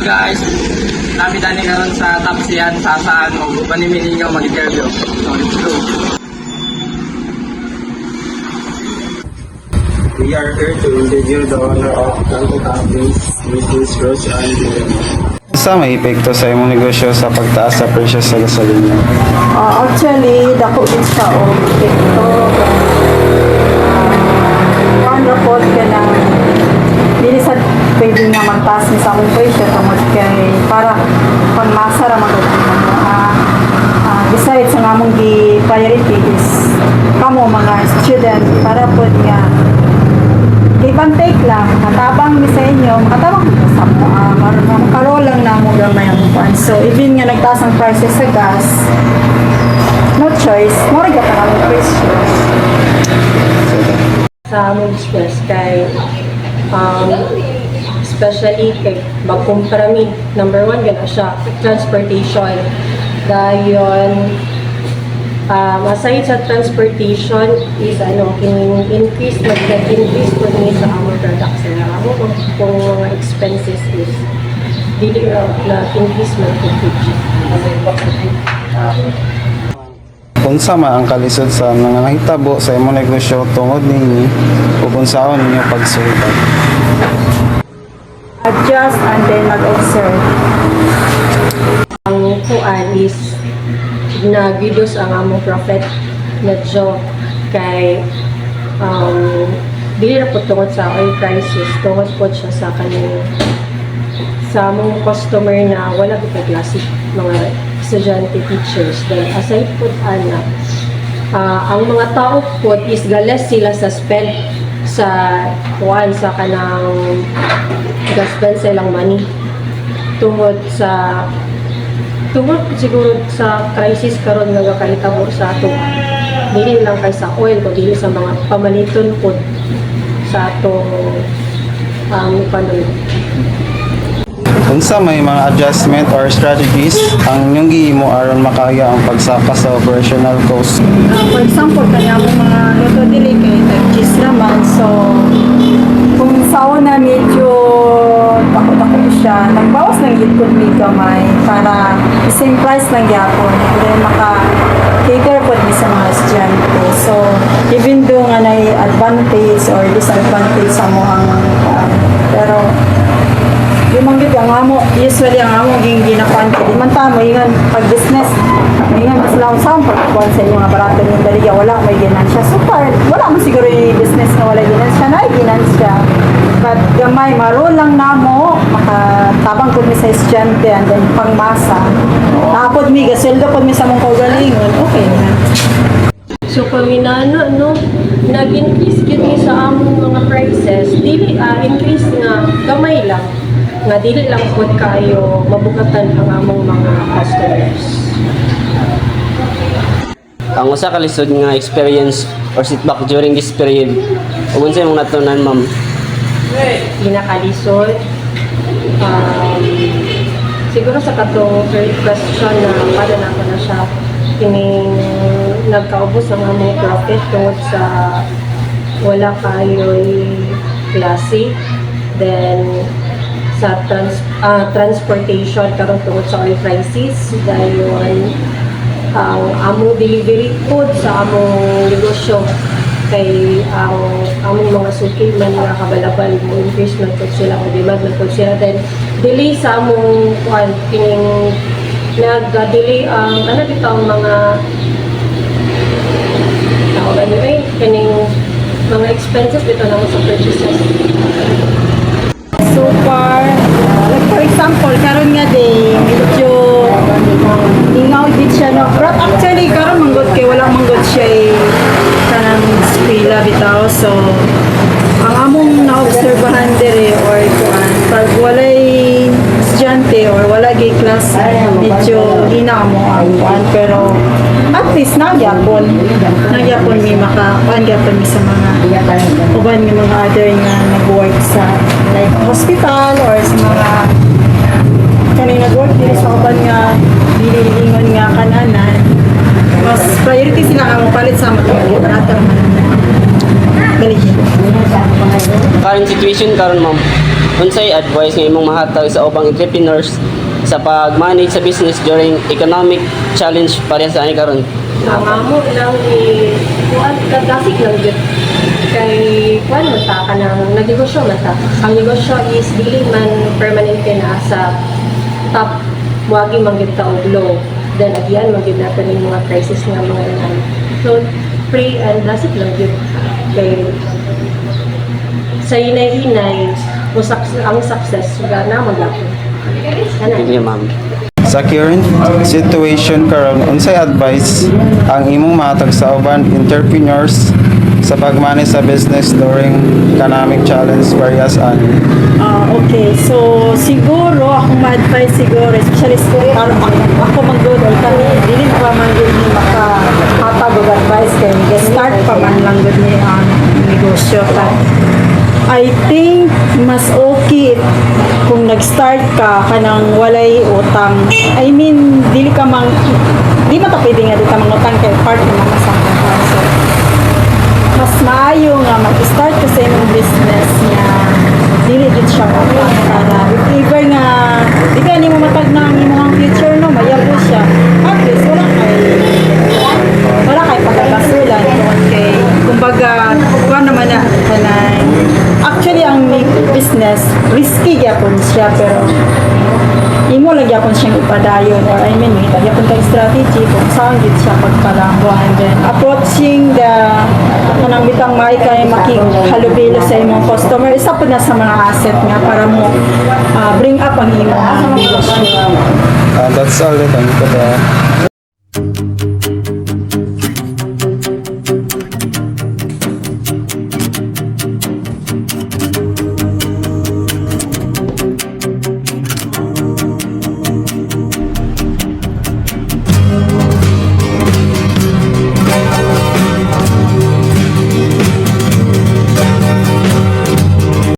guys, namin tani karon sa Tapsian sa saan o panimili nyo mag-interview. So let's go. We are here to interview the owner of Tanto Companies, Mrs. Rose Ann. Sa may epekto sa imong negosyo sa pagtaas sa presyo sa gasolina? Actually, dako din siya o ito. Ano po ka ng dili sa pwede nga magtaas ni sa among presyo tungod kay para pangmasa ra magandang besides ang among gi-priority is kamo mga student para po nga give and take lang, matabang ni sa inyo, makatabang sa makarol lang na mo gamay ang kwan. So, even nga nagtaas ang prices sa gas, no choice, moriga ka namin presyo. Sa among express kay especially kay magkumpara mi, number one gana siya, transportation. Dayon, aside sa transportation is increase po ni sa among products na kung mga expenses is dili na increase man po. Unsa man ang kalisod sa mga nahitabo sa imong negosyo tungod ninyo ug unsaon ninyo pagsulbad? Adjust and then mag-observe. Ang kuan is nag-reduce ang among profit medyo kay dili na po tungod sa oil prices, tungod po siya sa kaning sa among customer na wala po klase mga estudyante teachers. Then aside po ang mga tao po is galas sila sa spend sa kuan sa kanang gaspen silang money tungod siguro sa crisis karon nga kahitabo sa ato dili lang kay sa oil kundi sa mga pamaliton po sa atong economy. Unsa may mga adjustment or strategies ang inyong gihimo aron makaya ang pagsaka sa operational cost? For example, kanya mo mga luto dili kay tag-cheese naman. So, kung sa una medyo takot-takot siya, nagbawas ng gitpod may gamay para same price lang yapon. Then maka-cater po din sa mga estudyante. So, even though nga na advantage or disadvantage sa mga pero yung mga ang amo, usually ang amo ging ginakuan kay di man tamo ingan pag business ingan mas lang sa pagkuan sa mga barato ng daliya wala may ginansya so far wala man siguro yung business na wala ginansya na ginansya but gamay maro lang namo makatabang pud mi sa estudyante and then pangmasa tapod mi gaseldo pud mi sa mong kaugalingon okay na. So paminana nag-increase gid sa among mga prices dili increase nga gamay lang nga dili lang pod kayo mabugatan ang among mga customers. Ang usa ka lisod nga experience or setback during this period, ug unsa imong natunan, ma'am? Ginakalisod siguro sa katong third question na para na ako na siya kining nagkaubos ang among profit tungod sa wala kayo'y klase, then sa transportation karon tungod sa oil prices dayon ang among delivery food sa among negosyo kay ang among mga suki man nga kabalabal mo increase man po sila o demand man po sila then delay sa among kining nag-delay ang bitaw mga anyway kining mga expenses bitaw na sa purchases. So far, like for example, karon nga day, medyo ingaw din siya no. But actually, karon manggod kay wala manggod siya kanang spila bitaw. So, ang among naobserbahan dire or kuan, pag walay estudyante or wala gay class, medyo hina mo ang kuan pero at least nagyapon mi makakuan gyapon mi sa mga uban mi mga other nga nag-work sa like hospital or sa mga kanina nag-work diri sa uban nga dili-ingon nga kananan mas priority sila ang palit sa mga barato man Galigid. Current situation karon ma'am. Unsay advice nga imong mahatag sa ubang entrepreneurs sa pag-manage sa business during economic challenge pareha sa ani karon? Ang amo lang kuan kadasig lang gyud. Kay kuan man ta ka nang nagnegosyo man ta. Ang negosyo is dili man permanente na sa top wagi man gyud ta og low. Then again man gyud nato ning mga crisis nga mga ilan. So pray and dasig lang gyud. Kay sa hinay-hinay ang success gana magyapon. Sige ma'am. Sa current situation karon, unsay advice ang imong mahatag sa uban entrepreneurs sa pagmanage sa business during economic challenge various ani? Okay, so siguro ako ma-advise siguro, especially ako mag-good or kami, dili pa man yun ni makahatag og advice kay start pa man lang gud ni ang negosyo ta. I think mas okay kung nag-start ka kanang walay utang. I mean, di man ta pwede nga di ta mangutang kay part naman sa ka. So, mas maayo nga mag-start ka sa imong business nga dili gid siya utang para if ever nga di ka nimo matag na ang imong future no mayabo siya. At least wala kay pagkakasulan kay kumbaga kuan naman na kanay actually ang business risky gyapon siya pero imo lang gyapon siyang ipadayon or I mean gyapon kay strategy kung saan gid siya pagkalanggo and then approaching the kanang bitang may kay makihalubilo sa imong customer isa pa na sa mga asset nga para mo bring up ang imong negosyo. That's all. Thank you.